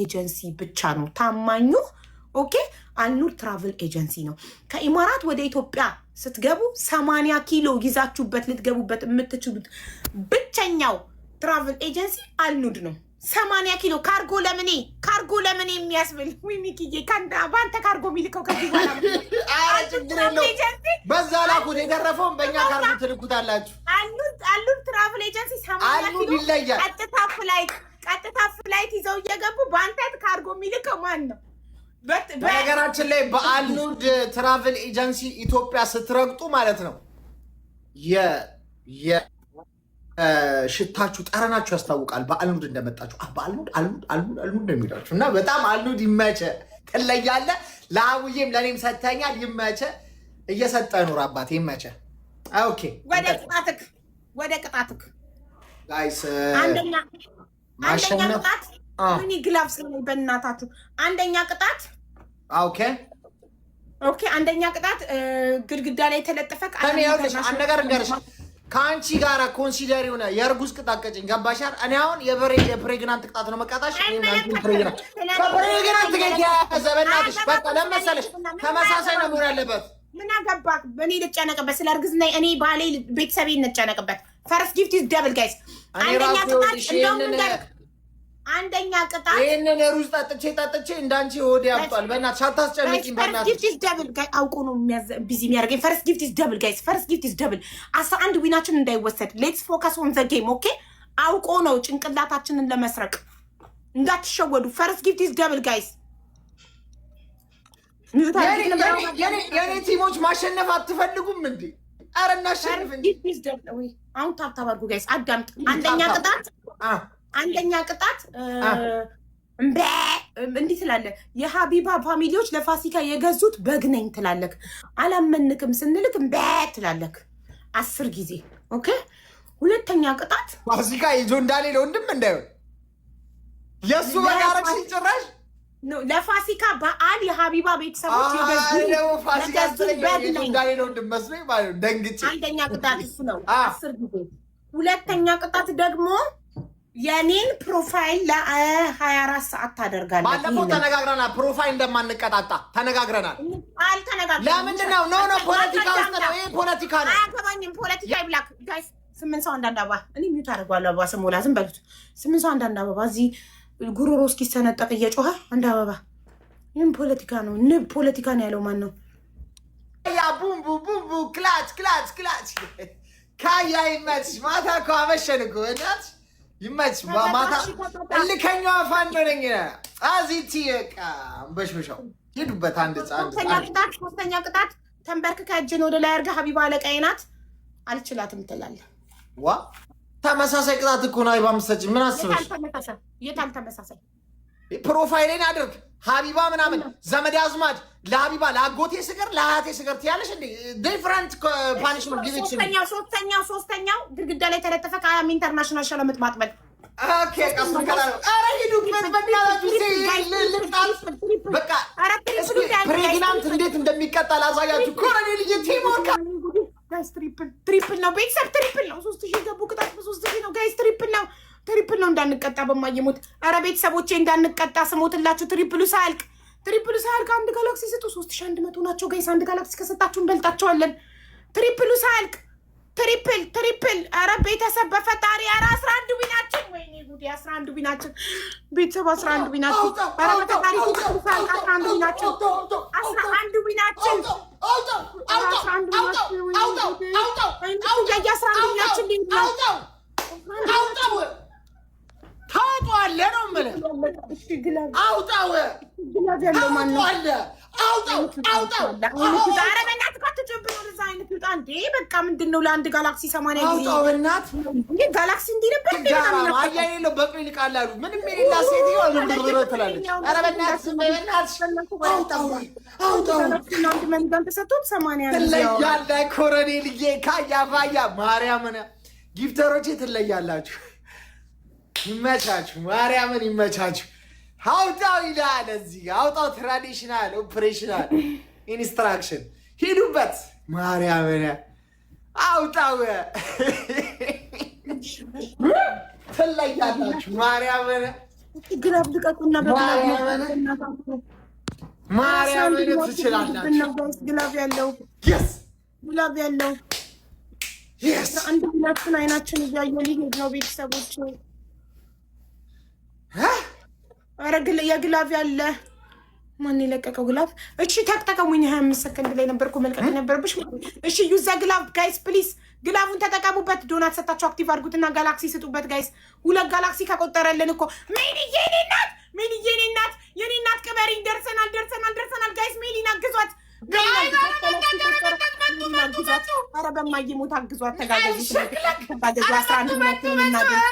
ኤጀንሲ ብቻ ነው ታማኙ። ኦኬ አልኑር ትራቭል ኤጀንሲ ነው። ከኢማራት ወደ ኢትዮጵያ ስትገቡ 80 ኪሎ ይዛችሁበት ልትገቡበት የምትችሉት ብቸኛው ትራቭል ኤጀንሲ አልኑድ ነው። 80 ኪሎ ካርጎ ለምኔ የሚያስብል ሚሚክዬ በአንተ ካርጎ የሚልከው ከዚህ በኋላ በዛ ላኩት የተረፈውን በእኛ ካርጎ ትልኩታላችሁ። አልኑድ ትራቭል ኤጀንሲ 80 ኪሎ ይለያል። ቀጥታ ፍላይት ይዘው እየገቡ በአንተ ካርጎ የሚልከው ማን ነው? በነገራችን ላይ በአልኑድ ትራቭል ኤጀንሲ ኢትዮጵያ ስትረግጡ ማለት ነው ሽታችሁ ጠረናችሁ ያስታውቃል። በአልኑድ እንደመጣችሁ በአልኑድ ነው የሚላችሁ እና በጣም አልኑድ ይመቸ ትለያለ። ለአቡዬም ለእኔም ሰተኛል። ይመቸ እየሰጠ ኑር አባት ይመቸ። ኦኬ ወደ ቅጣትክ ጋይስ አንደኛ ቅጣት ምን ግላቭስ ላይ በእናታችሁ አንደኛ ቅጣት ኦኬ አንደኛ ቅጣት ግድግዳ ላይ ተለጠፈ አንድ ነገር እንገርሽ ከአንቺ ጋር ኮንሲደር የሆነ የእርጉዝ ቅጣት ቀጭኝ ገባሻል። እኔ አሁን የፕሬግናንት ቅጣት ነው መቃጣሽ። ፕሬግናንት ዘበናትሽ በቃ ለመሰለሽ ተመሳሳይ ነው መሆን ያለበት። ምን አገባክ? እኔ ልጨነቅበት ስለ እርግዝና እኔ ባሌ ቤተሰቤ እንጨነቅበት። ፈርስት ጊፍት ኢዝ ደብል ጋይስ። አንደኛ ቅጣት አንደኛ ቅጣት ይሄንን ሩዝ ጠጥቼ እንዳንቺ ሆዴ ያብጧል። በእናትሽ አታስጨንቂኝ። በእናትሽ ፈርስት ጊፍት ኢዝ ደብል ጋይ አውቆ ነው ቢዚ የሚያደርገኝ። ፈርስት ጊፍት ኢዝ ደብል ጋይስ። ፈርስት ጊፍት ኢዝ ደብል 11 ዊናችን እንዳይወሰድ። ሌትስ ፎከስ ኦን ዘ ጌም ኦኬ። አውቆ ነው ጭንቅላታችንን ለመስረቅ እንዳትሸወዱ። ፈርስት ጊፍት ኢዝ ደብል ጋይስ። የኔ ቲሞች ማሸነፍ አትፈልጉም እንዴ? ኧረ እናሸንፍ እንዴ! አሁን ታብታብ አድርጉ ጋይስ። አዳምጥ። አንደኛ ቅጣት እንዲህ ትላለህ። የሀቢባ ፋሚሊዎች ለፋሲካ የገዙት በግ ነኝ ትላለህ። አላመንክም ስንልክ ትላለህ 10 ጊዜ ኦኬ። ሁለተኛ ቅጣት ፋሲካ ይዞ እንዳሌ ለወንድም እንዳይሆን የእሱ በጋረች ጭራሽ ለፋሲካ በዓል የሀቢባ ቤተሰቦች የገዙት በግ ነኝ እንዳሌ ለወንድም መስሎኝ ማለት ነው። ደንግጬ አንደኛ ቅጣት እሱ ነው 10 ጊዜ። ሁለተኛ ቅጣት ደግሞ የኔን ፕሮፋይል ለ24 ሰዓት ታደርጋለህ። ባለፈው ተነጋግረናል። ፕሮፋይል እንደማንቀጣጣ ተነጋግረናል። ለምንድን ነው? ኖ ፖለቲካ ውስጥ ነው። ይሄ ፖለቲካ ነው። አያገባኝም። ፖለቲካ ይብላክ ጋይስ። 8 ሰው አንዳንድ አበባ እኔ ሚዩት አደርገዋለሁ። አበባ ስሞላ ዝም በሉት። 8 ሰው አንዳንድ አበባ እዚህ ጉሮሮ እስኪሰነጠቅ እየጮኸ አንድ አበባ። ይህም ፖለቲካ ነው። ንብ ፖለቲካ ነው ያለው ማን ነው? ያ ቡም ቡም ክላች ካያ ይመች ማታ እኮ አመሸን እኮ እናትሽ ይመች ማታ እልከኛዋ ፋን ነኝ አዚቲ በሽበሻው ሄዱበት። ሶስተኛ ቅጣት ተንበርክከ እጅን ወደ ላይ አድርገህ ሀቢባ አለቃዬ ናት አልችላትም ትላለህ። ዋ ተመሳሳይ ቅጣት እኮ ነው። ሀቢባ ምሰጭ ምን አስበሽ? የታል ተመሳሳይ? ፕሮፋይሌን አድርግ ሀቢባ ምናምን ዘመድ አዝማድ ለሀቢባ ለአጎቴ ስገር ለአያቴ ስገር ትያለሽ እንዴ? ዲፍረንት ፓኒሽመንት ጊዜ ሶስተኛው ግድግዳ ላይ ተለጠፈ ከአያም ኢንተርናሽናል ሸለምት ማጥበል። ኦኬ ቀስ ከላ አረ ሂዱበት በእናታችሁ በቃ ፕሬግናንት እንዴት እንደሚቀጣ ላሳያችሁ። ኮሎኔል ቲሞርካ ጋይስ ትሪፕል ነው ቤተሰብ ትሪፕል ነው። 3000 ገቡ ቅጣት በ3000 ነው ጋይስ። ትሪፕል ነው እንዳንቀጣ በማየሙት። አረ ቤተሰቦቼ እንዳንቀጣ ስሞትላችሁ። ትሪፕሉ ሳያልቅ አንድ ጋላክሲ ስጡ። 3100 ናቸው ጋይስ። አንድ ጋላክሲ ከሰጣችሁ እንበልጣቸዋለን። ትሪፕሉ ሳያልቅ ትሪፕል አረ ቤተሰብ በፈጣሪ አረ 11 ዊናችን ወይኔ ጉዴ 11 ዊናችን ቤተሰብ 11 ዊናችን አረ በፈጣሪ ትሪፕሉ ሳያልቅ 11 ዊናችን 11 ዊናችን ታውጣለህ ነው የምልህ። አውጣው ኧረ በእናትህ አትጨብጥ ወደዛ አይነት ይውጣ እንዴ። በቃ ምንድን ነው ለአንድ ጋላክሲ 80 ጊዜ አውጣው እናት ጋላክሲ እንዲህ ነበር እንዴ? አያ የለው በቅሎ ይልቃል አሉ። ምንም የሌላ ሴት ይሆን ትላለች። ኧረ በእናትህ አውጣው አንድ መንጋን ተሰጥቶት 80 ትለያለህ። ኮሎኔልዬ ካያ ባያ ማርያምን ጊፍተሮቼ ትለያላችሁ። ይመቻችሁ፣ ማርያምን ይመቻችሁ። አውጣው ይላል እዚህ አውጣው። ትራዲሽናል ኦፕሬሽናል ኢንስትራክሽን ሂዱበት። ማርያምን አውጣው ትለያላችሁ። ማርያምን ግላብ ልቀቁና ማርያምን ትችላላችሁ። ግላብ ያለው ግላብ ያለው አንድ ሁላችን አይናችን እያየ ሊሄድ ነው። ቤተሰቦች ኧረ የግላብ ያለ ማን የለቀቀው ግላብ? እሺ ተጠቀሙኝ። 25 ሰከንድ ላይ ነበርኩ መልቀቅ ነበርብሽ። እሺ ዩዛ ግላብ ጋይስ ፕሊዝ ግላቡን ተጠቀሙበት። ዶናት ሰጣችሁ አክቲቭ አድርጉትና ጋላክሲ ስጡበት ጋይስ። 2 ጋላክሲ ከቆጠረልን እኮ ሜሊዬ የኔ እናት ቅበሪኝ። ደርሰናል ጋይስ። ሜሊን አግዟት። ኧረ በማየ ሞት አግዟት። ተጋገዙ 11 ሚኒት እናገር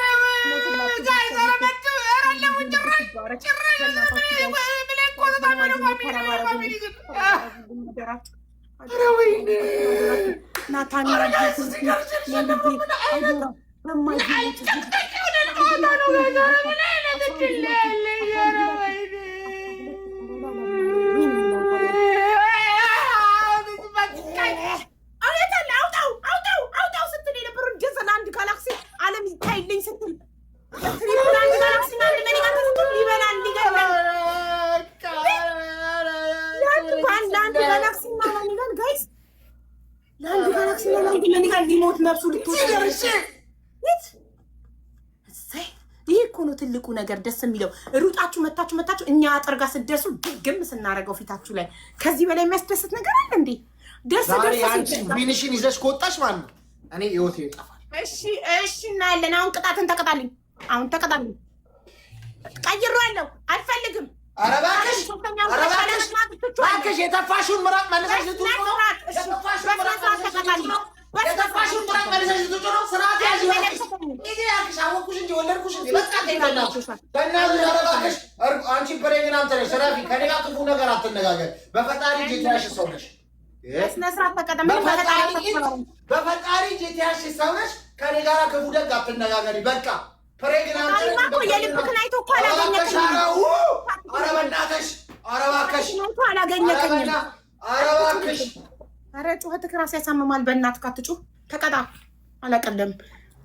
ናታን ስትል የነበሩ ገዘን አንድ ጋላክሲ አለም ይታይልኝ ስትል ይበላል ሊገለን ለአንድ ጋላክሲ እና ለኒጋን ጋይስ ለአንድ ጋላክሲ እና ለኒጋን ሊሞት ነፍሱ ልትወስደርሽ። ይህ እኮ ነው ትልቁ ነገር ደስ የሚለው። ሩጣችሁ መታችሁ እኛ አጥር ጋር ስትደርሱ ድግም ስናደርገው ፊታችሁ ላይ ከዚህ በላይ የሚያስደስት ነገር አለ እንዴ? ደስ ቢኒሽን ይዘሽ ከወጣሽ ማለት ነው እኔ ህይወቴ ይጠፋል። እሺ እናያለን። አሁን ቅጣትን ተቀጣልኝ። ቀይሬዋለሁ። አልፈልግም። ኧረ እባክሽ የተፋሽውን ምራቅ መልሰሽ ልትውጪ ነው። የተፋሽውን ምራቅ መልሰሽ ልትውጪ ነው። ስርዓት ያዥ እባክሽ። አወኩሽ እንጂ ወለድኩሽ እንጂ በቃ በእናትሽ። ኧረ እባክሽ አንቺ ፕሬግናንት ነሽ። ረፊ ከእኔ ጋር ክፉ ነገር አትነጋገር። በፈጣሪ ጄቲያሽ ሰው ነሽ። በፈጣሪ ጄቲያሽ ሰው ነሽ። ከእኔ ጋር ክፉ ደግ አትነጋገሪ። በቃ ፕሬግናንት የልብክን አይቶ እኮ አላገኘከኝም። ኧረ በእናትሽ ኧረ እባክሽ አላገኘከኝም። ኧረ እባክሽ ኧረ ጩኸትህ እራሱ ያሳምማል። በእናትህ አትጩህ። ተቀጣ። አላቀለም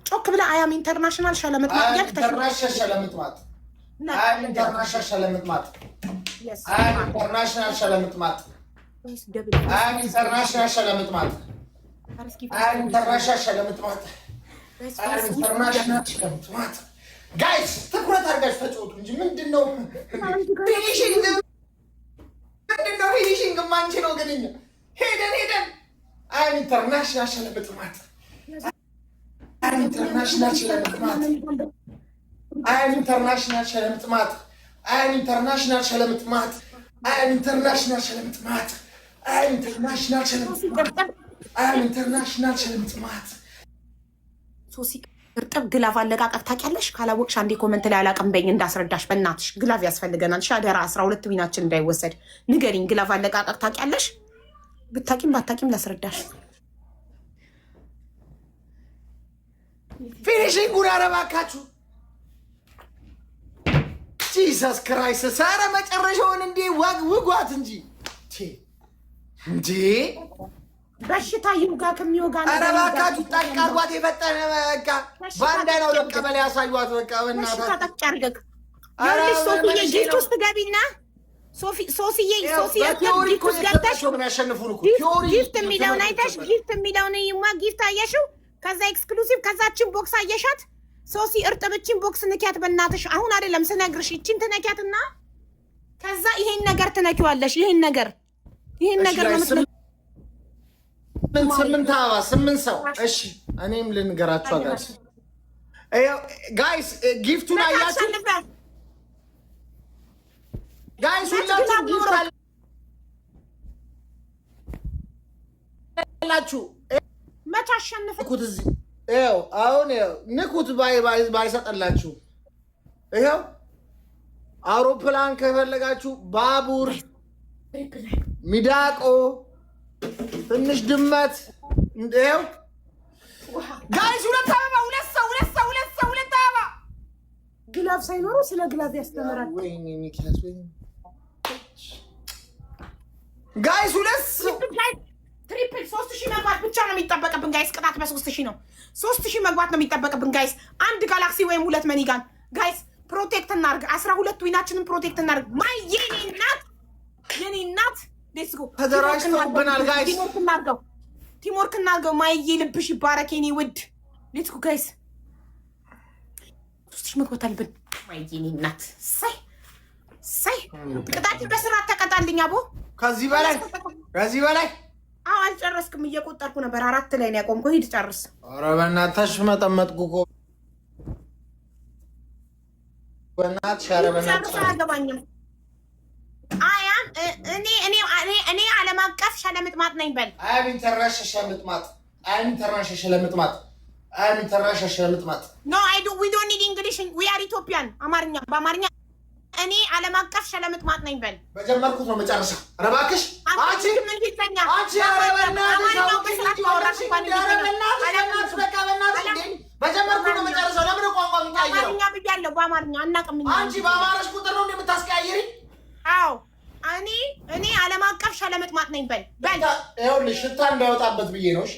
ጮክ ብለህ አያም ኢንተርናሽናል ሸለምጥማጥ ኢንተርናሽናል ሸለምጥማጥ ኢንተርናሽናል ሸለምጥማጥ ኢንተርናሽናል ሸለምጥማጥ ኢንተርናሽናል ሸለምጥማጥ ኢንተርናሽናል ሸለምጥማጥ ኢንተርናሽናል ሸለምጥማጥ። ጋይስ ትኩረት አድርጋችሁ ተጫወቱ እንጂ ምንድነው ፊኒሽንግ? ምንድነው ፊኒሽንግ? ማንቺ ነው ግን እኛ ሄደን ኢንተርናሽናል ሸለምጥማጥ ኢንተርናሽናል ሸለምጥማጥ ኢንተርናሽናል ሸለምጥማጥ ኢንተርናሽናል ሸለምጥማጥ ኢንተርናሽናል ሸለምጥማጥ ኢንተርናሽናል ሸለምጥማጥ። ሶሲ እርጥብ ግላቭ አለቃቀቅ ታውቂያለሽ? ካላወቅሽ አንዴ ኮመንት ላይ አላውቅም በይኝ እንዳስረዳሽ። በእናትሽ ግላቭ ያስፈልገናል። ሻደራ 12 ዊናችን እንዳይወሰድ ንገሪኝ። ግላቭ አለቃቀቅ ታውቂያለሽ? ብታቂም ባታቂም ላስረዳሽ። ፊኒሽንጉን ኧረ እባካችሁ ጂሰስ ክራይስት። ኧረ መጨረሻውን እንዴ ውጓት እንጂ በሽታ ይውጋ ከሚወጋ ኧረ እባካችሁ ጠቅ አድርጓት። የፈጠነ በቃ በአንድ ነው ለቀበሌ ያሳዩት። በቃ በእናትህ ጠቅ አድርገህ ይኸውልሽ ሶፊዬ ጊፍት ውስጥ ገቢና ሶሲዬ ጊፍት ውስጥ ገብተሽ ጊፍት የሚለውን አይተሽ ጊፍት አየሽው። ከዛ ኤክስክሉሲቭ ከዛችን ቦክስ አየሻት። ሶሲ እርጥብችን ቦክስ ንኪያት በእናትሽ። አሁን አይደለም ስነግርሽ ይችን ትነኪያትና ከዛ ይሄን ነገር ትነኪዋለሽ። ይሄን ነገር ነው ስምንት ሰው። እሺ እኔም ልንገራችሁ ጋይስ ጊፍቱን አያችሁ ጋይስ ሁላችሁ ጊፍት አላችሁ። መቼ አሸንፍኩት? እዚህ አሁን ንኩት ባይሰጠላችሁ ይኸው አውሮፕላን ከፈለጋችሁ ባቡር፣ ሚዳቆ፣ ትንሽ ድመት እንደው ጋይስ ሁለት አበባ ሁለት አበባ ግላብ ሳይኖረው ስለ ግላብ ያስተምራል። ወይኔ ሚኪያስ ወይኔ ጋይስ ሁለት ትሪፕል 3000 መግባት ብቻ ነው የሚጠበቅብን ጋይስ። ቅጣት በ3000 ነው። 3000 መግባት ነው የሚጠበቅብን ጋይስ። አንድ ጋላክሲ ወይም 2 መኒጋን ጋይስ ፕሮቴክት እናርግ። 12 ዊናችንን ፕሮቴክት እናርግ። ማይ የኔ እናት ሌትስ ጎ። ተደራጅተውብናል ጋይስ። ቲምወርክ እናርገው። ማይዬ ልብሽ ይባረክ የኔ ውድ። ሌትስ ጎ ጋይስ። ሶስት መግባት አለብን። ማይዬ የኔ እናት ሳይ ቅጣት በስርዓት ተቀጣልኝ አቦ። ከዚህ በላይ አዎ አልጨረስክም። እየቆጠርኩ ነበር። 4 ላይ ነው ያቆምኩ። ሂድ ጨርስ። ኧረ በእናትሽ መጠመጥኩ እኮ በእናትሽ። ኧረ በእናትሽ አያገባኝም። እኔ ዓለም አቀፍ ሸለምጥማጥ ነኝ በል። ኖ አይ ዱ ዊ ዶንት ኒድ እንግሊሽ ዊ አር ኢትዮጵያን። በአማርኛ እኔ ዓለም አቀፍ ሸለምጥማጥ ነኝ በል። በጀመርኩት ነው መጨረሻ። ኧረ እባክሽ አንቺ በጀመርኩት ነው መጨረሻው። ለምን ቋንቋ የምታየው? አማርኛ ብያለሁ። በአማርኛ አናውቅም። አንቺ በአማርሽ ቁጥር ነው የምታስቀያይሪ? አዎ እኔ ዓለም አቀፍ ሸለምጥማጥ ነኝ በል። ይኸውልሽ ሽታ እንዳይወጣበት ብዬ ነው። እሺ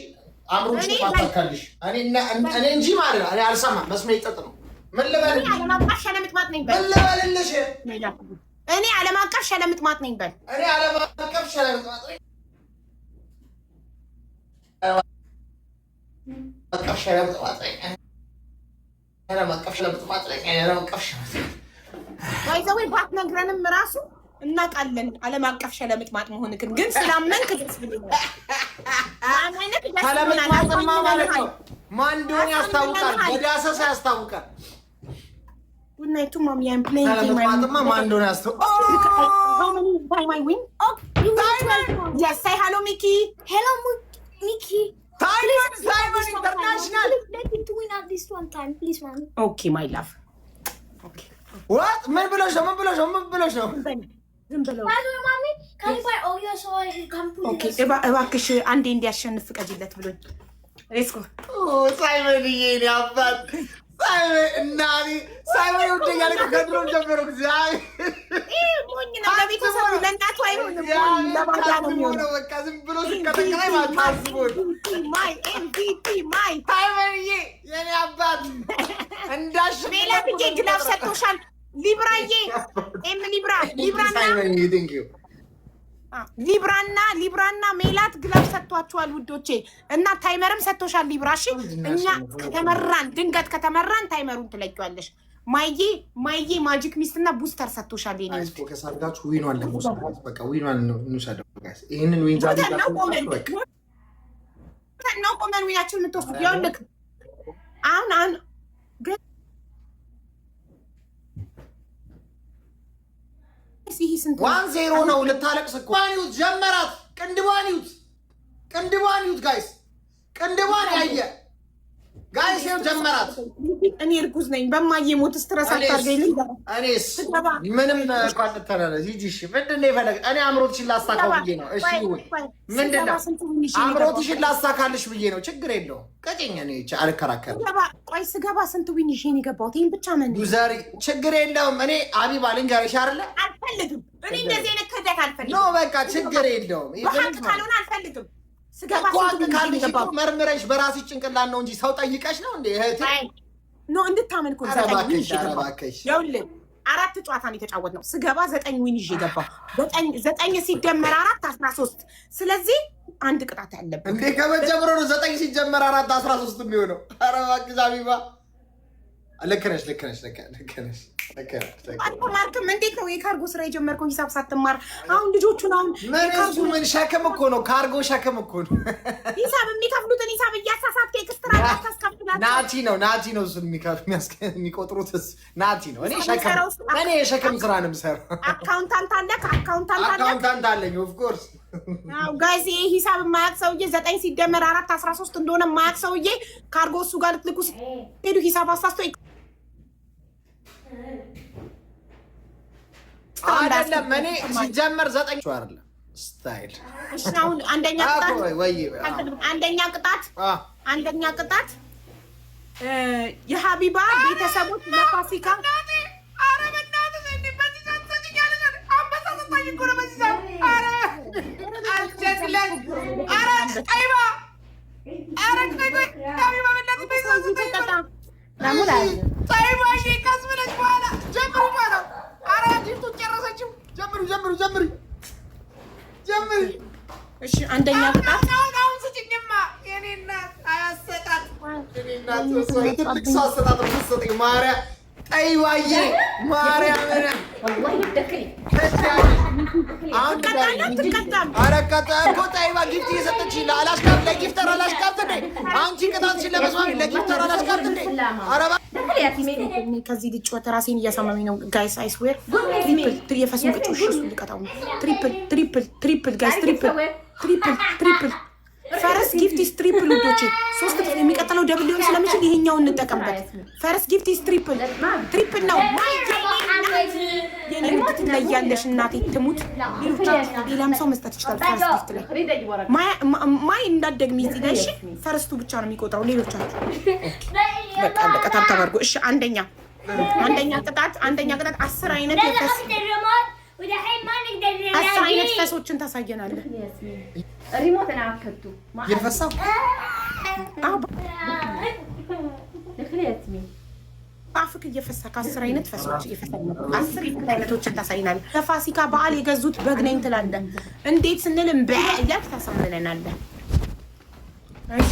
አምሮሽ ማታካልሽ እኔ እንጂ ማለት እኔ አልሰማም። መስሜ ይጠጥ ነው። ምን ልበል? ዓለም አቀፍ ሸለምጥማጥ ነኝ በል። ምን ልበልልሽ? እኔ ዓለም አቀፍ ሸለምጥማጥ ነኝ በል። እኔ ዓለም አቀፍ ሸለምጥማጥ ነኝ። ባይዘዌ ባትነግረንም እራሱ እናውቃለን ዓለም አቀፍ ሸለምጥማጥ መሆንክን። ግን ስላመንክ ደስ ብሎኛል። ሸለምጥማጥማ ማለት ነው ማን እንደሆነ ያስታውቃል። በዳሰሳ ያስታውቃል። ቡናይቱ ማሚ አም ፕሌይንግ ሸለምጥማጥማ ማን እንደሆነ ያስታውቃል። Yes, say hello, Mickey. Hello, Mickey. Simon International. Let him to win at least one time, please, mommy. Okay, my love. Okay. What? ምን ብሎሽ ነው? ዝም ብለው። By the way, mommy, can you buy Oreo so I can put Okay, it? እባክሽ አንዴ እንዲያሸንፍ ፍቀጂለት ብሎኝ። ሌትስ ጎ። ሳይመን የኔ አባት ሳይመን ይወደኛል ከድሮ ጀምሮ። ሞኝ ነው። ለቤተሰቡ ለእናቱ አይሆንም። ለባዳ ነው የሚሆነው። በቃ ዝም ብሎ ሲቀጠቀጣይ ማታስቦን ማይ MVP ማይ ሳይመንዬ የኔ አባት እንዳሽ ሌላ ብዬ ግላብ ሰጥቶሻል። ሊብራዬ ሊብራና ሜላት ግላብ ሰጥቷቸዋል ውዶቼ። እና ታይመርም ሰጥቶሻል ሊብራ። እሺ እኛ ድንገት ከተመራን ታይመሩን ትለቂዋለሽ። ማዬ ማጂክ ሚስት እና ቡስተር ሰጥቶሻል። ከሳርጋችሁ ዊኗን ለመውሰድ በቃ ዊኗን እንውሰደው። ይህንን ዊን ዛሬ ነው ቆመን ዊናችን የምትወስዱት። ይኸውልህ አሁን 1-0 ነው። ልታለቅስ እኮ ጀመራት። ቅንድቧን ይዩት ጋይስ፣ ቅንድቧን ያየ ጋይስ ይኸው ጀመራት። እኔ እርጉዝ ነኝ። በማዬ ሞት ስትረስ አታርገኝ። እኔስ ምንም ቋጥተናል። እሺ ምንድን ነው የፈለግ? እኔ አምሮትሽን ላሳካው ብዬ ነው። እሺ ምንድን ነው አምሮትሽን ላሳካልሽ ብዬ ነው። ችግር የለውም። ቀጭኝ እኔ አልከራከርም። ቆይ ስገባ ስንት ዊን ይዤ ነው የገባሁት? ይሄን ብቻ መን ዩዘሪ ችግር የለውም። እኔ አቢባ ልንገርሽ አይደለ አልፈልግም። እኔ እንደዚህ አይነት ክህደት አልፈልግም። ኖ በቃ ችግር የለውም። በሀቅ ካልሆነ አልፈልግም። ስገባ መርምረሽ በራስሽ ጭንቅላት ነው እንጂ ሰው ጠይቀሽ ነው እንዴ? እህቴ ኖ እንድታመን እኮ ይኸውልህ 4 ጨዋታ ነው የተጫወትነው። ስገባ 9 ዊን ይዤ ገባሁ። 9 ሲደመር 4 13። ስለዚህ አንድ ቅጣት ያለብን እንዴ ከመጀመሩ ነው 9 ሲጀመር 4 13 የሚሆነው። ኧረ እባክሽ አቢባ ልክ ነሽ። አልተማርክም። እንዴት ነው የካርጎ ስራ የጀመርከው ሂሳብ ሳትማር? አሁን ልጆቹን ምን ሸክም እኮ ነው ካርጎ ሸክም እኮ ነው። ሂሳብ የሚከፍሉትን ሂሳብ እያሳሳትክ ኤክስትራ ታስከፍላለህ። ናቲ ነው እሱን የሚቆጥሩት ናቲ ነው። እኔ የሸክም ስራ ነው የምሰራው። አካውንታንት አለኝ ኦፍ ኮርስ። ጋይስ ይሄ ሂሳብ የማያውቅ ሰውዬ 9 ሲደመር 4 13 እንደሆነ የማያውቅ ሰውዬ ካርጎ እሱ ጋር ልትልኩ ሄዱ ሂሳብ አሳስቶ አይደለም። እኔ ሲጀመር 9 አይደለም ስታይል። እሺ አሁን አንደኛ ቅጣት የሀቢባ ቤተሰቦች ለፋሲካ ጠይባ ጀምሪ። እሺ አንደኛ ቅጣት አሁን ስጭኝማ የኔ እናት አያሰጣት የኔ እናት ትልቅ ሰው አሰጣጥ የምትሰጠኝ ማርያም ጠይባዬ ማርያም ጠይባ ጊፍት እየሰጠችኝ አላሽቃብጥ ለጊፍተር አላሽቃብጥ እንዴ አንቺ ቅጣትሽን ለመስማት ለጊፍተር አላሽቃብጥ እንዴ አረባ ከዚህ ልጅ ወደ ራሴን እያሳመመኝ ነው ጋይስ አይስዌር ትሪፕል የፈሱን ቅጭ ውሽ እሱ ልቀጣው ነው ትሪፕል ጋይስ ትሪፕል ፈረስት ጊፍት ኢስ ትሪፕል ውዶቼ 3 ጥፍ የሚቀጥለው ደብል ሊሆን ስለሚችል ይሄኛውን እንጠቀምበት ፈረስት ጊፍት ኢስ ትሪፕል ነው የኔ ምትት ላይ ያለሽ እናቴ ትሙት ሌላም ሰው መስጠት ይችላል ፈረስት ጊፍት ላይ ማይ እንዳትደግሚ እዚህ ላይ እሺ ፈረስቱ ብቻ ነው የሚቆጥረው ሌሎቻችሁ በቃ ታብታባርጉ እሺ አንደኛ ቅጣት 10 አይነት የፈስ 10 አይነት ፈሶችን ታሳየናለህ ሪሞት ናከቱ የፈሳው አፍክ እየፈሳ ከ10 አይነት ፈሶች እየፈሳ 10 አይነቶችን ታሳይናለህ ለፋሲካ በዓል የገዙት በግ ነኝ ትላለህ እንዴት ስንልም በእያት ታሳምነናለህ እሺ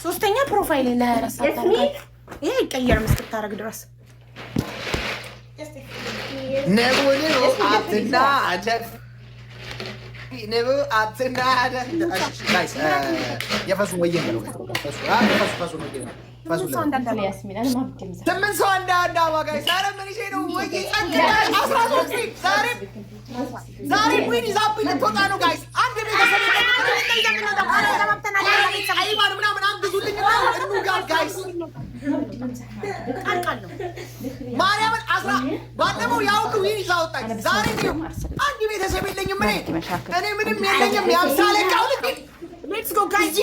ሶስተኛ ፕሮፋይል ለራስ አታርግ ይሄ ይቀየር እስክታረግ ድረስ ነውልው አትናደፍ ነብው አትናደፍ ጋይስ የፈሱ ወየ ነው ፈሱ ነው ፈሱ ስምንት ሰው እንዳንዳባ ጋይስ ዛሬ ምን ይሄ ነው ወይ 13 ዛሬ ምን ይዛብኝ ልትወጣ ነው ጋይስ አንድ ቤተሰብ አይባል ምናምን አንግዙልኝ ነው ጋይስ ቃልቃለሁ ማርያምን ባለፈው ያውቁ ይዛ ወጣች ዛሬ ነው አንድ ቤተሰብ የለኝም እኔ ምንም የለኝም ያምሳለ ቃውልኝ ሌትስ ጎ ጋይስ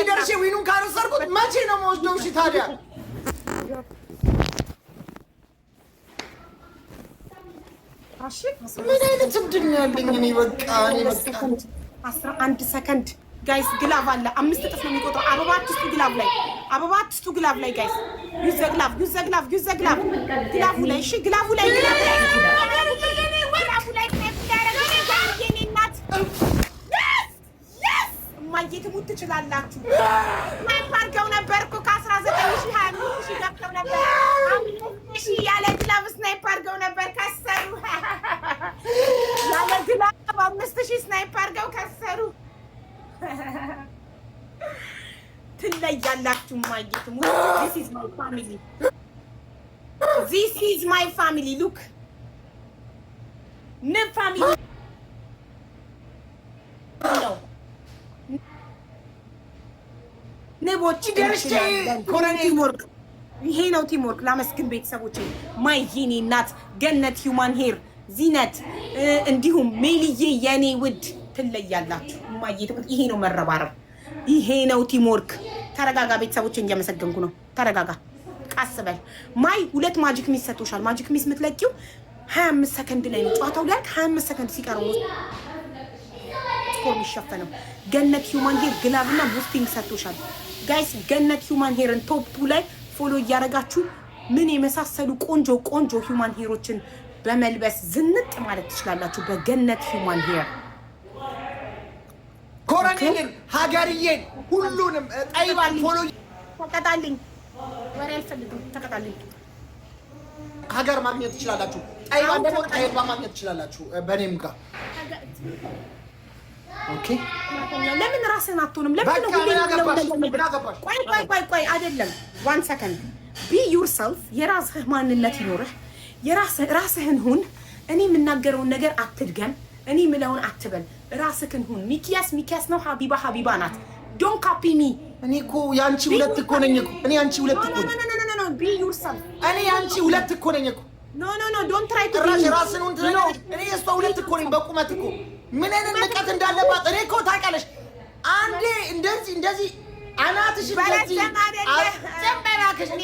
ደርሼ ዊኑን ካረሰርኩት መቼ ነው የምወስደው እሺ ታዲያ ምን አይነት እብድን ያለኝ እኔ በቃ 11 ሰከንድ ጋይስ ግላቭ አለ 5 ጥፍ ነው የሚቆጠው አበባ አትስቱ ግላቭ ላይ ጋይስ ዩዝ ዘ ግላቭ ግላቭ ላይ እሺ ግላቭ ላይ እማዬ ትሙት ትችላላችሁ ማይፓርገው ነበር እኮ ከ19 20 ገብተው ነበር እሺ ያለ ግላቭ ስናይፕ አድርገው ነበር ከሰሩ ያለ ግላቭ 5000 ስናይፕ አድርገው ከሰሩ ትለያላችሁ እማዬ ትሙት this is my family look ነ ፋሚሊ ነው ነቦች ደርሼ ኮሎኔል ወርቅ ይሄ ነው ቲም ወርክ ላመስግን ቤተሰቦቼ ማይ የኔ እናት ገነት ሂውማን ሄር ዚነት እንዲሁም ሜሊዬ የኔ ውድ ትለያላችሁ ማይ ይሄ ነው መረባረብ ይሄ ነው ቲም ወርክ ተረጋጋ ቤተሰቦቼ እያመሰገንኩ ነው ተረጋጋ ቃስበል ማይ 2 ማጂክ ሚስ ሰጥቶሻል ማጂክ ሚስ የምትለቂው 25 ሰከንድ ላይ ነው ጨዋታው ላይ 25 ሰከንድ ሲቀረው ስኮር የሚሸፈነው ገነት ሂውማን ሄር ግላቭና ቡስቲንግ ሰጥቶሻል ጋይስ ገነት ሂውማን ሄርን ቶፕ 2 ላይ ፎሎ እያደረጋችሁ ምን የመሳሰሉ ቆንጆ ሂውማን ሄሮችን በመልበስ ዝንጥ ማለት ትችላላችሁ በገነት ሂውማን ሄር ኮሎኔልን ሀገርዬን ሁሉንም ጠይባን ፎሎ ተቀጣልኝ ወሬ አልፈልግም ተቀጣልኝ ሀገር ማግኘት ትችላላችሁ ጠይባን ደግሞ ጠይባ ማግኘት ትችላላችሁ በኔም ጋር ኦኬ ለምን ራስህን አትሆንም ለምን ነው ቆይ አይደለም 1 ሰከንድ ቢ ዩርሰልፍ የራስህ ማንነት ይኖርህ ራስህን ሁን እኔ የምናገረውን ነገር አትድገም እኔ ምለውን አትበል ራስህን ሁን ሚኪያስ ነው ሀቢባ ናት ዶንት ካፒ ሚ እኔ እኮ ያንቺ ሁለት እኮ ነኝ እኮ እኔ ያንቺ ሁለት እኮ ኖ ቢ ዩርሰልፍ እኔ ያንቺ ሁለት እኮ ነኝ እኮ ኖ ዶንት ትራይ ቱ ራስህን ሁን እኔ የሷ ሁለት እኮ ነኝ በቁመት እኮ ምን አይነት ንቀት እንዳለባት እኔ እኮ ታውቂያለሽ አንዴ እንደዚህ አናትሽ እንደዚህ አጨበላከሽ እኔ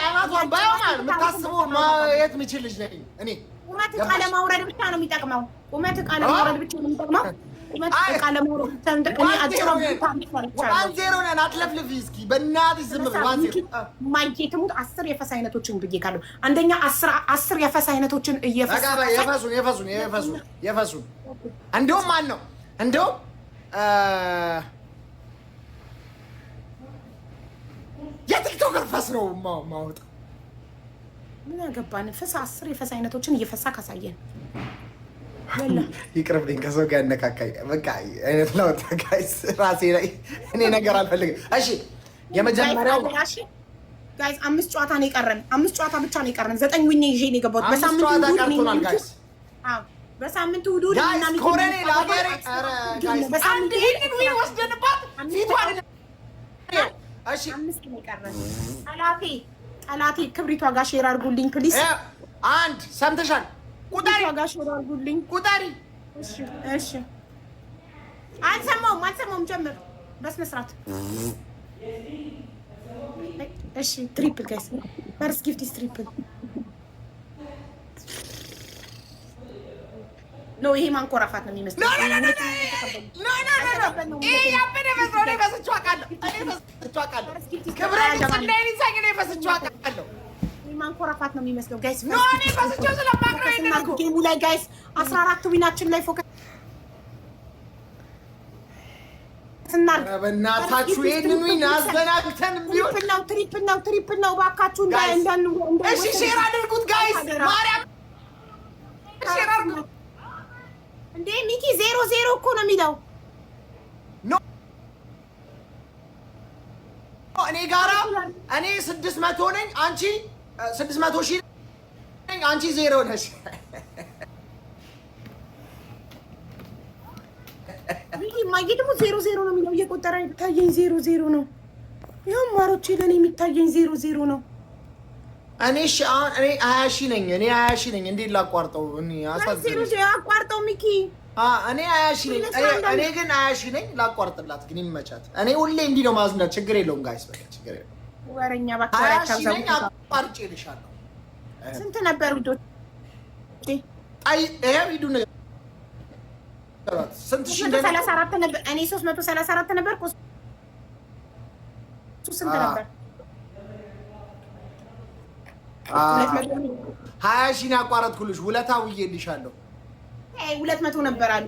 አናቷን ባይሆን የምታስበው ማየት የምችል ልጅ ነኝ እኔ ቁመት ቃለ ማውረድ ብቻ ነው የሚጠቅመው ቁመት ቃለ ማውረድ ብቻ ነው የሚጠቅመው ነን። አትለፍልፊ እስኪ በእናትሽ ዝም ብለሽ 1-0 ማይኬ ትሙት 10 የፈስ አይነቶችን ብዬ ካለው አንደኛ 10 የፈስ አይነቶችን የፈሱን እንደውም ማን ነው እንደውም የቲክቶከር ፈስ ነው ማውጣ ምን ያገባን ፈስ 10 የፈስ አይነቶችን እየፈሳ ካሳየን ይቅርብልኝ። ከሰው ጋር ያነካካኝ በቃ አይነት ለውጥ ጋይስ ራሴ ላይ እኔ ነገር አልፈልግም። እሺ የመጀመሪያው ጋይስ 5 ጨዋታ ነው የቀረን። 5 ጨዋታ ብቻ ነው የቀረን። 9 ዊን ይዤ ነው የገባሁት። በሳምንቱ ጨዋታ ቀርቶናል ጋይስ። አዎ በሳምንቱ ውዱድ እና ኮረኔ ላገሬ አረ ጋይስ አንድ ይሄን ዊን ወስደንባት ፊቷን እሺ 5 ነው የቀረን። ጠላቴ ክብሪቷ ጋር ሼር አድርጉልኝ ፕሊዝ። አንድ ሰምተሻል? ቁጣሪ ጋር ሼር አድርጉልኝ ቁጣሪ። እሺ አልሰማውም ጀምር በስነ ስርዓት። እሺ ትሪፕል ጋይስ ፈርስት ጊፍት ኢዝ ትሪፕል። ኖ ይሄ ማንኮራፋት ነው የሚመስለው። ይሄ ያበደ መስሎ ነው በስቹ አውቃለሁ። ክብሬን ሰላይን ይዛኝ ነው በስቹ አውቃለሁ። ማንኮራፋት ነው የሚመስለው ጋይስ። ኖ እኔ በስቹ ስለማውቅ ነው ይሄን ጌሙ ላይ ጋይስ 14 ዊናችን ላይ ፎከስ እናድርግ። በእናታችሁ ይሄንን ዊን አዘናግተን ቢሆን ትሪፕል ነው እባካችሁ እንዳን እሺ ሼር አድርጉት ጋይስ ማርያም ሼር አድርጉት። እንዴ ሚኪ 0-0 እኮ ነው የሚለው። እኔ ጋራ እኔ 600 ነኝ፣ አንቺ 600 ሺህ ነኝ፣ አንቺ 0 ነሽ። ሚኪ ማየ ደግሞ 0-0 ነው የሚለው እየቆጠረ የሚታየኝ 0-0 ነው። ይኸው ማሮቼ ለእኔ የሚታየኝ 0-0 ነው። እኔ እሺ አሁን እኔ 20 ሺህ ነኝ። እንዴት ላቋርጠው? እኔ አቋርጠው ሚኪ። እኔ 20 ሺህ ነኝ። እኔ ግን 20 ሺህ ነኝ። ላቋርጥላት ግን ይመቻት። እኔ ሁሌ እንዲህ ነው ማዝናት። ችግር የለውም ጋይስ፣ በቃ ችግር የለውም። ወረኛ 20 ሺህ ነኝ። አቋርጬልሻለሁ። ስንት ነበር ውዶች? ይሄ ቪዲዮ ነው ስንት ሺህ 34 ነበር። እኔ 334 ነበር። ስንት ነበር? 20 ሺህ ነው ያቋረጥኩልሽ። ውለታ ውዬልሻለሁ። 200 ነበር አሉ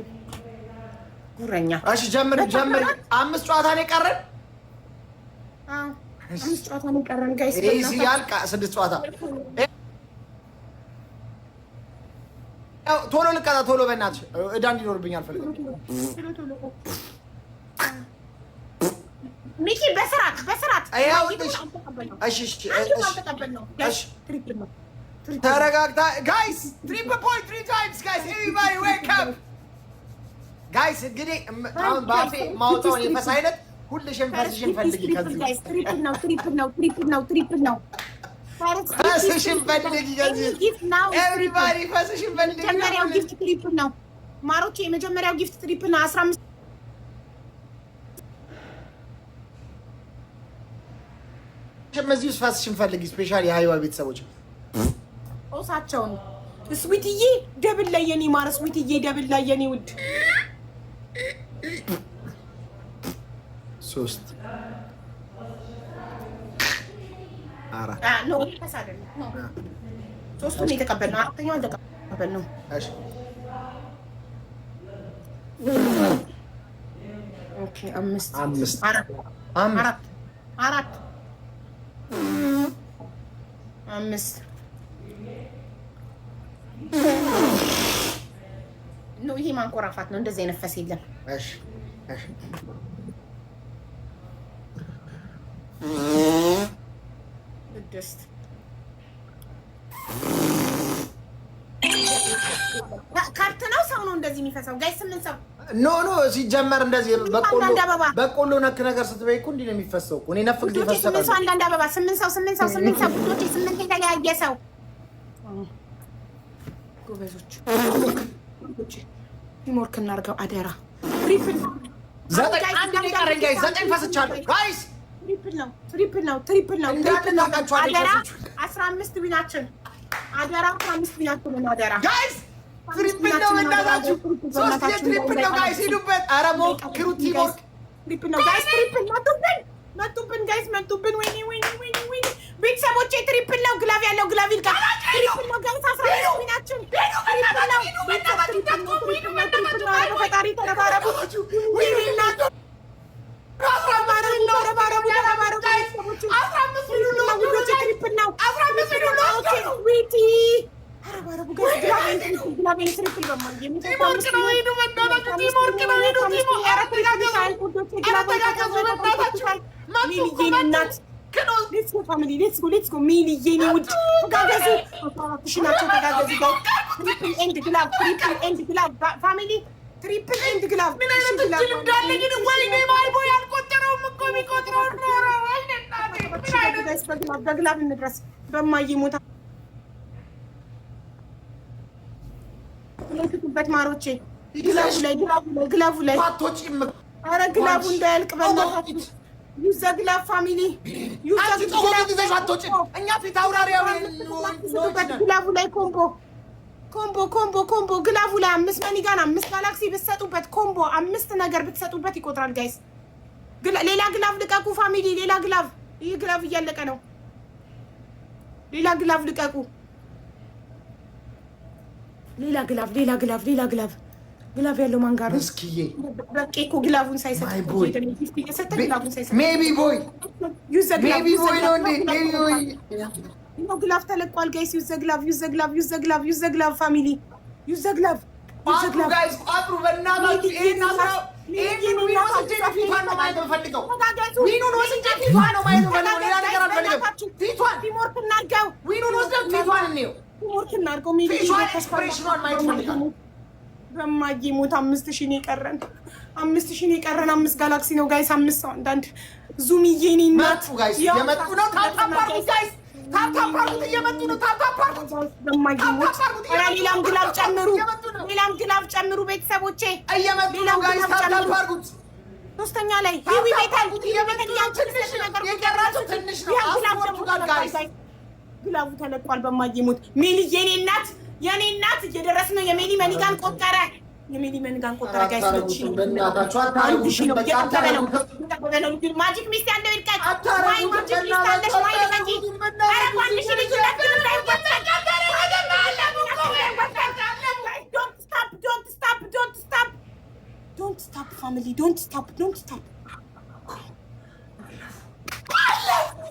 ጉረኛ። እሺ ጀምር። 5 ጨዋታ ነው የቀረን። 5 ጨዋታ ነው የቀረን ጋይስ። ይሄ ሲያልቅ 6 ጨዋታ። ቶሎ ልቀጣ፣ ቶሎ በእናትሽ እዳ እንዲኖርብኝ አልፈልግም። ሚኪ በስራት ተረጋግታ ጋይስ። 3 ታይምስ ጋይስ። ኤቨሪባዲ ዌክ አፕ ጋይስ። እንግዲህ አሁን ባፌ ማውጣውን የፈስ አይነት ሁልሽም ፈስሽን ፈልጊ። ከዚህ ትሪፕል ነው ፈስሽን ፈልጊ። ከዚህ ኤቨሪባዲ ፈስሽን ፈልጊ። የመጀመሪያው ጊፍት ትሪፕል ነው ማሮቼ። የመጀመሪያው ጊፍት ትሪፕል ነው 15 እዚህ ውስጥ ፈስሽን ፈልጊ። ስፔሻሊ የሀይዋ ቤተሰቦች ኦሳቸውን ስዊትዬ ደብል ላይ የኔ ማር፣ ስዊትዬ ደብል ላይ የኔ ውድ 3 4 ነው ተሳደለ ነው 3ቱን የተቀበልነው፣ አራተኛውን ተቀበልነው። እሺ ኦኬ 5 4 ነው። ይሄ ማንኮራፋት ነው። እንደዚህ አይነት ፈስ የለም። እሺ ስድስት ካርት ነው። ሰው ነው እንደዚህ የሚፈሳው ጋይ 8 ሰው ኖ ሲጀመር እንደዚህ በቆሎ ነክ ነገር ስትበይ እኮ እንዲህ ነው የሚፈሰው እኮ። እኔ ነፍ ጊዜ ፈሰቀ 8 ሰው አንዳንድ አበባ 8 ሰው ቡዶች 8 የተለያየ ሰው ጎበዞች ቲምወርክ እናድርገው አደራ። ትሪፕል ነው። 9 ፈስቻለሁ ጋይስ። ትሪፕል ነው። አደራ 15 ቢናችን አደራ 15 ቢናችን ነው አደራ ጋይስ። ትሪፕል ነው በእናታችሁ። ሶስት የትሪፕል ነው ጋይስ ሂዱበት። ኧረ ሞክሩ ቲምወርክ ትሪፕል ነው ጋይስ ትሪፕል መጡብን ጋይስ መጡብን። ወይኔ ቤተሰቦቼ ትሪፕል ነው። ግላቭ ያለው ግላቭ ይልቃ። ትሪፕል ነው ጋይስ 15 ናቸው። ትሪፕል ነው ፈጣሪ ተረባረቡ። ትሪፕል ኤንድ ግላቭ ምን አይነት ትል እንዳለ ግን ወይኔ ማይቦ ያልቆጠረውም እኮ የሚቆጥረው ኖሮ ወይኔ እናቴ በግላቭ እንድረስ በማየ ሞታ ለትኩበት ማሮቼ ግላቭ ላይ ኧረ ግላቭ እንዳያልቅ በእናታችሁ ዩዘ ግላቭ ፋሚሊ ዩዘ እኛ ፊት አውራሪያው ግላቭ ላይ ኮምቦ ግላቡ ላይ 5 መኒጋን 5 ጋላክሲ ብትሰጡበት ኮምቦ 5 ነገር ብትሰጡበት ይቆጥራል ጋይስ። ሌላ ግላቭ ልቀቁ ፋሚሊ፣ ሌላ ግላቭ። ይህ ግላቭ እያለቀ ነው። ሌላ ግላቭ ልቀቁ። ሌላ ግላቭ ያለው ማን ጋር ነው? እስኪዬ በቃ እኮ ግላቡን ሳይሰጥ ግላቡን ሳይሰጥ ሜቢ ቦይ ነው እንዴ? ሜቢ ቦይ ነው ግላቭ ተለቋል ጋይስ። ዩዘ ግላቭ ፋሚሊ ዩዘ ግላቭ ጋይስ አጥሩ በእናታችሁ። ይሄን አስራው ይሄን ዊኖ ወስጄ ፊቷን ነው ማየት የምፈልገው። ዊኖን ወስጄ ፊቷን ነው ማየት የምፈልገው። ሌላ ነገር አልፈልግም። ፊቷን ቲሞርክ እናድርገው። ዊኖን ወስጄ ፊቷን እንየው። ቲሞርክ እናድርገው። ሜቢ ኤክስፕሬሽኗን ማየት እፈልጋለሁ። በማዬ ሞት 5000 ነው የቀረን። 5 ጋላክሲ ነው ጋይስ። 5 ሰው አንዳንድ ዙሚዬ እኔ እናት ጋይስ የመጡ ነው። ታታፓሩ ጋይስ ታታፓሩት እየመጡ ነው። ታታፓሩት በማዬ ሞት። ኧረ ሌላም ግላብ ጨምሩ ቤተሰቦቼ እየመጡ ነው ጋይስ። ታታፓሩት ሶስተኛ ላይ ይዊ ቤታል የቀራችሁ ትንሽ ነው። አስወርዱጋል ጋይስ። ግላቡ ተለቋል። በማዬ ሞት ሜሊ የኔ እናት እየደረስ ነው። የሜሊ መኒጋን ቆጠረ ጋይስ። ማጂክ ሚስት ያለው ይልቀቅ። ማጂክ ሚስት አለሽ ወይ ለማጂ አረ ኳንሽ ልጅ ዶንት ስታፕ ፋሚሊ ዶንት ስታፕ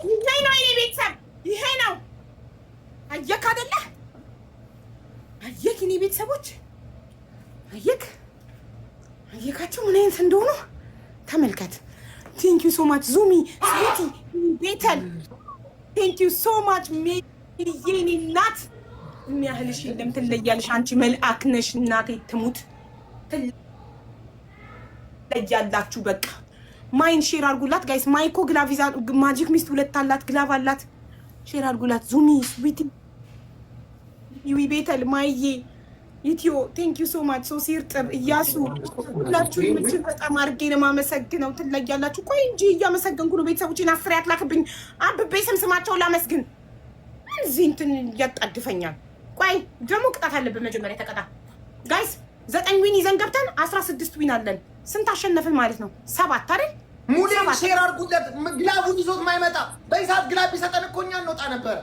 ይሄ ነው የኔ ቤተሰብ፣ ይሄ ነው። አየክ አይደለ? አየክ የኔ ቤተሰቦች አየካቸው ምን አይነት እንደሆኑ ተመልከት። ቴንክ ዩ ሶ ማች ዙሚ ስዊቲ ቤተል ቴንክ ዩ ሶ ማች የኔ እናት። የሚያህልሽ የለም ትለያለሽ። አንቺ መልአክ ነሽ እናቴ ትሙት ትለያላችሁ። በቃ ማይን ሼር አድርጉላት ጋይስ። ማይኮ ግላቭ ይዛ ማጂክ ሚስት 2 አላት ግላቭ አላት። ሼር አድርጉላት። ዙሚ ስዊቲ ይዊ ቤተል ማይዬ ኢትዮ ቴንክ ዩ ሶ ማች ሶ ሲርጥብ እያሱ ሁላችሁ እጅግ በጣም አድርጌ ነው የማመሰግነው። ትለያላችሁ። ቆይ እንጂ እያመሰገንኩ ነው። ቤተሰቦቼን 10 ያትላክብኝ አብቤ ስማቸውን ላመስግን። እዚህ እንትን እያጣድፈኛል። ቆይ ደግሞ ቅጣት አለብን። መጀመሪያ ተቀጣ ጋይስ። 9 ዊን ይዘን ገብተን 16 ዊን አለን። ስንት አሸነፍን ማለት ነው? 7 አይደል? ሙሌ ሼር አድርጉለት። ግላቡን ይዞት ማይመጣ በይሳት ግላብ ቢሰጠን እኮ እኛ እንወጣ ነበር።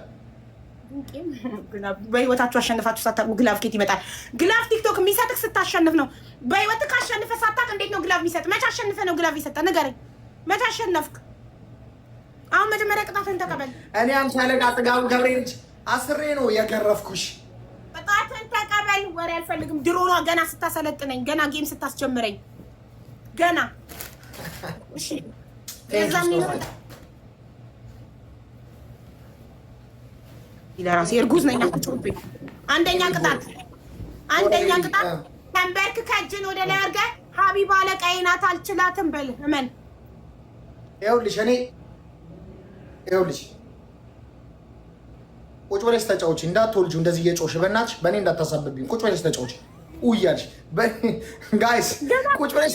በህይወታችሁ አሸንፋችሁ ሳታውቁ ግላቭ ኬት ይመጣል? ግላቭ ቲክቶክ የሚሰጥህ ስታሸንፍ ነው። በህይወትህ ካሸንፈህ ሳታውቅ እንዴት ነው ግላቭ የሚሰጥ? መቼ አሸንፈህ ነው ግላቭ ይሰጠህ? ንገረኝ። መቼ አሸነፍክ? አሁን መጀመሪያ ቅጣትን ተቀበል። እኔ አንቺ አለቃ ጥጋቡ ገብሬልጅ 10 ነው የገረፍኩሽ። ቅጣትን ተቀበል። ወሬ አልፈልግም። ድሮኗ ገና ስታሰለጥነኝ፣ ገና ጌም ስታስጀምረኝ፣ ገና እሺ ለራሴ እርጉዝ ነኝ። አትጮህብኝ። አንደኛ ቅጣት ተንበርክ ከእጅን ወደ ላይ አድርገህ ሀቢባ አለቃዬ ናት አልችላትም በል። እመን። ይኸውልሽ ቁጭ ብለሽ ተጫውቺ። እንዳትወልጂው እንደዚህ እየጮሽ በእናትሽ በእኔ እንዳታሳብብኝ። ቁጭ ብለሽ ተጫውቺ። እያልሽ ጋይስ ቁጭ ብለሽ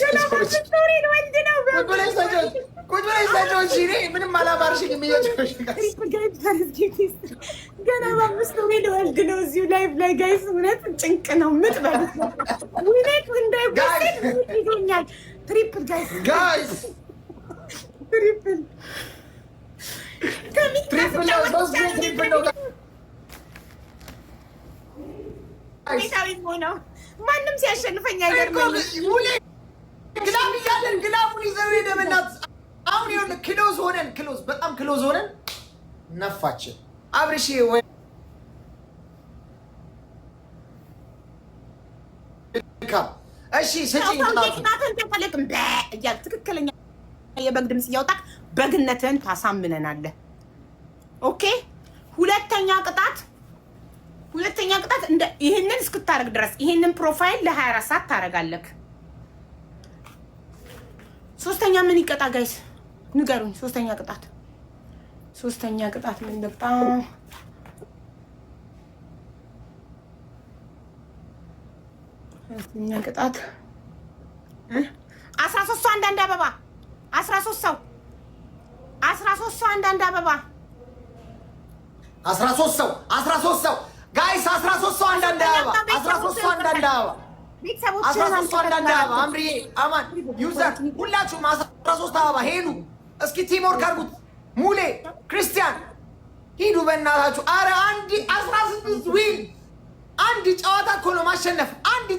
ምንም አላማርሽም። ገና በአምስት ወሬ ልወልድ ነው እዚሁ ላይቭ ላይ ጋይስ። እውነት ጭንቅ ነው። ምጥ በሉት እውነት እንዳይጎኛል። ትሪፕል ጋይስ ትሪፕል ነው። ማንም ሲያሸንፈኝ አይገርመኝም። ግላብ እያለን ግላቡን ይዘው ሄደ። በእናትህ አሁን ይኸውልህ ክሎዝ ሆነን በጣም ክሎዝ ሆነን ነፋችን። አብርሽ ወይ እሺ ስጪኝ ትክክለኛ የበግ ድምፅ እያወጣ በግነትን ታሳምነናለህ። ኦኬ ሁለተኛ ቅጣት እንደ ይሄንን እስክታረግ ድረስ ይሄንን ፕሮፋይል ለ24 ሰዓት ታረጋለህ። ሶስተኛ ምን ይቀጣ ጋይስ ንገሩኝ። ሶስተኛ ቅጣት ምን ልቅጣ? ሶስተኛ ቅጣት 13 ሰው አንዳንድ አበባ 13 ሰው አንዳንድ አበባ 13 ሰው ጋይስ 13 ሰው አንዳንድ አበባ 13 ሰው አንዳንድ አበባ አምሪ አማን ዩዘር ሁላችሁም 13 አበባ ሄዱ። እስኪ ቲም ወርክ አድርጉት። ሙሌ ክርስቲያን ሂዱ በእናታችሁ። አረ አንድ 16 ዊን አንድ ጨዋታ እኮ ነው ማሸነፍ። አንድ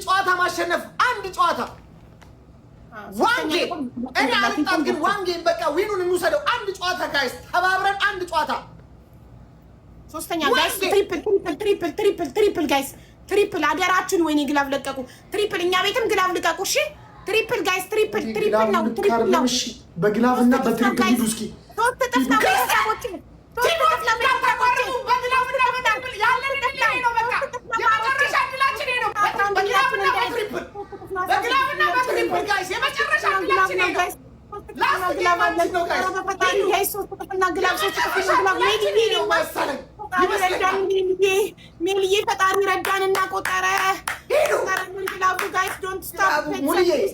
ጨዋታ ማሸነፍ። አንድ ጨዋታ ዋንጌ እኔ አልጣም፣ ግን ዋንጌን በቃ ዊኑን እንውሰደው። አንድ ጨዋታ ጋይስ ተባብረን አንድ ጨዋታ። ሶስተኛ ጋይስ ትሪፕል ጋይስ ትሪፕል አደራችን። ወይኔ ግላብ ለቀቁ። ትሪፕል እኛ ቤትም ግላብ ልቀቁ። እሺ ትሪፕል ጋይስ ትሪፕል ነው። እሺ በግላብ እና በትሪፕል ሂዱ። እስኪ ሶስት ጥፍ ነው ቤተሰቦች። ሜልዬ ፈጣሪ ረዳንና ቆጠረ።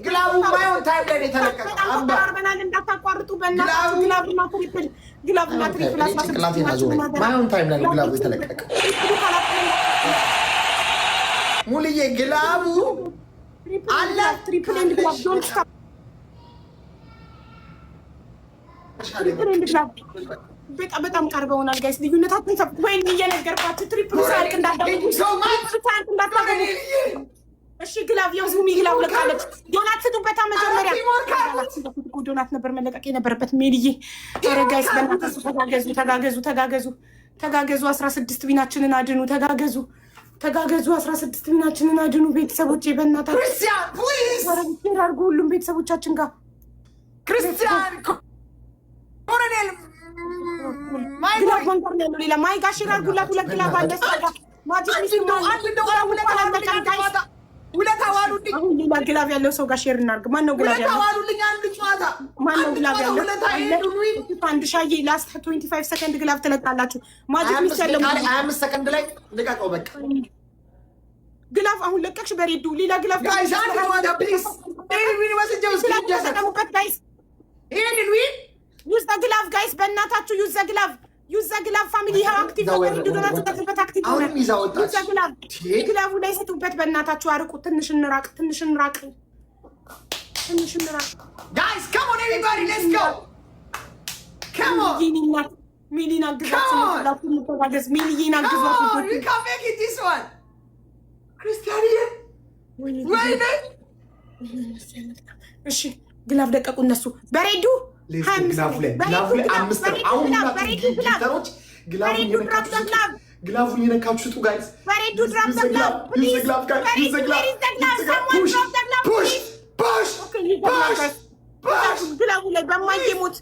ግላቡ ማይሆን ታይም ላይ የተለቀቀ እንዳታቋርጡ በእናትህ። ግላብና ትሪፕል ማይሆን ታይም ላይ ነው ግላቡ የተለቀቀ። ሙልዬ ግላቡ አለ ትሪፕል ኤንድ ግላብ ዶንት ስታፕ በጣም ቀርበውናል ጋይስ። ልዩነታችን ወይን እየነገርኳችሁ ትሪፕል ሳልክ እንዳታገኙ። እሺ ግላብ የዙሚ ግላብ ለቃለች። ዶናት ስጡበታ መጀመሪያ ዶናት ነበር መለቀቅ የነበረበት። ሜልዬ ኧረ ጋይስ በእናታችሁ ተጋገዙ። 16 ዊናችንን አድኑ። ተጋገዙ 16 ዊናችንን አድኑ። ቤተሰቦቼ በእናታችሁ ክርስቲያን ፕሊዝ አድርጉ። ሁሉም ቤተሰቦቻችን ጋር ክርስቲያን ኮሎኔል ግላብ ወንበር ነው። ሌላ ማይ ጋር ሼር አድርጉላት። ሁለት ግላብ አለ። ሁለት አዋሉልኝ። አሁን ሌላ ግላብ ያለው ሰው ጋር ሼር እናድርግ። ማነው ግላብ ያለው? አዋሉልኝ። አንድ ጨዋታ ማነው ግላብ ያለው? አንድ ሻዬ ላስት 25 ሰከንድ ግላብ ትለቃላችሁ። ማጂክ ሚስ ያለው 25 ሰከንድ ላይ ልቀቀው በቃ። ግላብ አሁን ለቀቅሽ በሬዱ። ሌላ ግላብ ጋይስ አንድ ጨዋታ ፕሊዝ። ዊን ወስጀው ተጠቀሙበት ጋይስ። ይሄንን ዊን ዩዝ ዘ ግላብ ጋይስ፣ በእናታችሁ ዩዝ ዘ ግላብ ፋሚሊ ሀው አክቲቭ ነው። በሬዱ ዶናት ተጠቅበት አክቲቭ ነው። አሁን ይዛው ወጣች። ዩዝ ዘ ግላቡ ላይ ስጡበት በእናታችሁ። አርቁ። ትንሽ እንራቅ ጋይስ ካም ኦን ኤቨሪባዲ ሌትስ ጎ ካም ኦን ሚሊና ግዛት ሚሊና ግዛት ካም ሜክ ኢት ዲስ ዋን ክርስቲያን ወይኔ። እሺ ግላብ ደቀቁ እነሱ በሬዱ ግላቡ ላይ 5 ነው። አሁን ግላቡን የነካችሁ ስጡ ጋይስ። በሬዱ ድራም ግላብ ግላቡ ላይ በማየሙት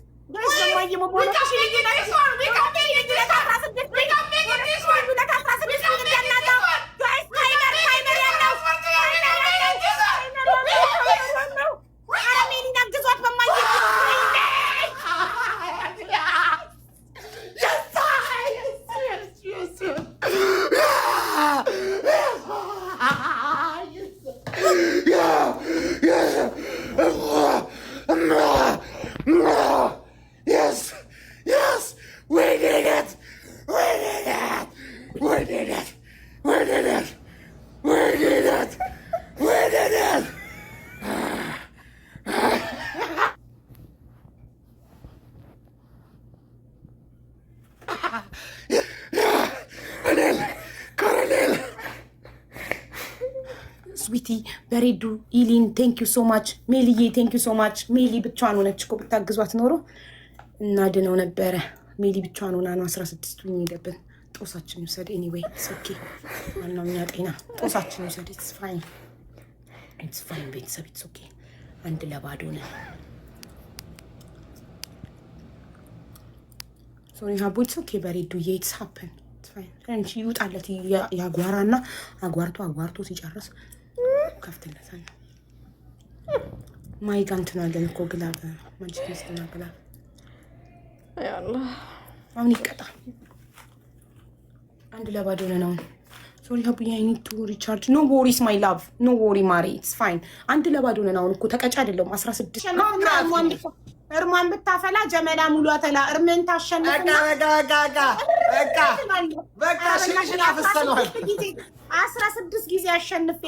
ኮሎኔል ስዊቲ በሬዱ ኢሊን ቴንክ ዩ ሶ ማች። ሜሊዬ ቴንክ ዩ ሶ ማች። ሜሊ ብቻዋን ሆነች እኮ ብታግዟት ኖሮ እናድነው ነበረ። ሜሊ ብቻዋን ሆና ነው 16 ሄደብን። ጦሳችን ይውሰድ። ኤኒዌይ ኦኬ ዋናው እኛ ጤና። ጦሳችን ይውሰድ። ኢትስ ፋይን ቤተሰብ ኢትስ ኦኬ። አንድ ለባዶ ነን። ሶሪ ሀቦ ኢትስ ኦኬ በሬዱዬ ኢትስ ሀፕን እንቺ ይውጣለት ያጓራና አጓርቶ ሲጨርስ ከፍትለታል። ማይጋ እንትን አለን እኮ ግላብ ማንችስተርና ግላብ ያላ አሁን ይቀጣ። አንድ ለባዶ ነን አሁን። ሶሪ ሀቡዬ አይ ኒድ ቱ ሪቻርጅ። ኖ ወሪስ ማይ ላቭ ኖ ወሪ ማሪ ኢትስ ፋይን። አንድ ለባዶ ነን አሁን እኮ ተቀጫ አይደለም 16 እርሟን ብታፈላ ጀመላ ሙሉ አተላ እርምን ታሸንፍና በቃ ሽንሽን አፈሰነዋል። 16 ጊዜ አሸንፌ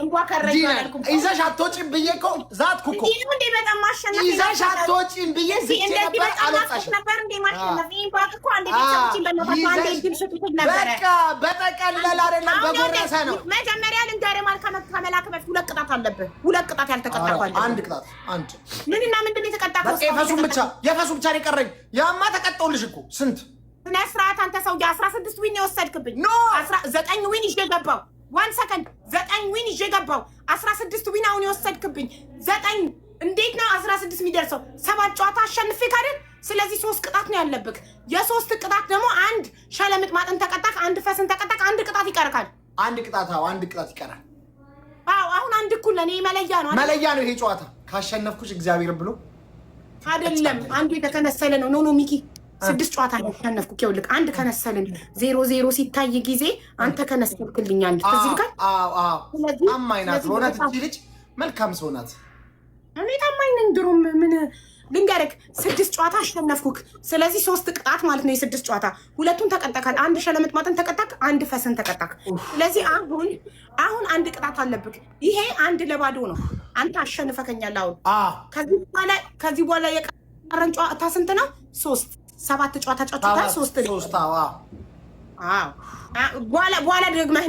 እንኳ ከረኛ ያልኩ ይዘሽ አትወጪም ብዬ እኮ ዛትኩ እኮ እንዴ በጣም ማሸነፍ ይዘሽ አትወጪም ብዬ ዝቼ ነበር። አልወጣሽም ነበር እንዴ ማሸነፍ ይባክ እኮ አንዴ ቤተሰቦችን በእናታችሁ አንዴ ድል ሰጥቶት ነበር። በቃ በጠቀለል አይደለም በጎረሰ ነው። መጀመሪያ ልንገርህ ማለት ከመላክ በፊት 2 ቅጣት አለብህ። 2 ቅጣት ያልተቀጣው አለ። አንድ ቅጣት አንድ ምንና ምንድን የተቀጣው? በቃ የፈሱን ብቻ ነው የቀረኝ። ያማ ተቀጣውልሽ እኮ ስንት ስነ ስርዓት አንተ ሰውዬ 16 ዊን የወሰድክብኝ። 9 ዊን ይዤ ገባው። 1 ሰከንድ 9 ዊን ይዤ ገባው። 16 ዊን አሁን የወሰድክብኝ 9 እንዴት ነው 16 የሚደርሰው? 7 ጨዋታ አሸንፌ ካደን። ስለዚህ 3 ቅጣት ነው ያለብክ። የ3 ቅጣት ደግሞ አንድ ሸለምጥ ማጥን ተቀጣክ፣ አንድ ፈስን ተቀጣክ፣ አንድ ቅጣት ይቀርካል። አንድ ቅጣት አንድ ቅጣት ይቀራል። አዎ አሁን አንድ እኩል ለኔ መለያ ነው መለያ ነው ይሄ ጨዋታ። ካሸነፍኩሽ እግዚአብሔር ብሎ አይደለም አንዱ የተከነሰለ ነው። ኖ ኖ ሚኪ 6 ጨዋታ ነው ያሸነፍኩ። ይኸውልህ አንድ ከነሰልን 0-0 ሲታይ ጊዜ አንተ ከነሰልክልኝ አንድ ከዚህ ጋር ስለዚህ አማይናት ሆናት እቺ ልጅ መልካም ሰው ናት። እኔ ታማኝ ነኝ። ድሮም ምን ልንገርክ 6 ጨዋታ አሸነፍኩክ። ስለዚህ 3 ቅጣት ማለት ነው። የ6 ጨዋታ 2ቱን ተቀጣካል። አንድ ሸለምጥ ማጥን ተቀጣክ፣ አንድ ፈስን ተቀጣክ። ስለዚህ አሁን አንድ ቅጣት አለብክ። ይሄ አንድ ለባዶ ነው። አንተ አሸንፈከኛል። አሁን ከዚህ በኋላ የቀረን ጨዋታ ስንት ነው? 3 7 ጨዋታ ጨዋታ 3 በኋላ ደግመህ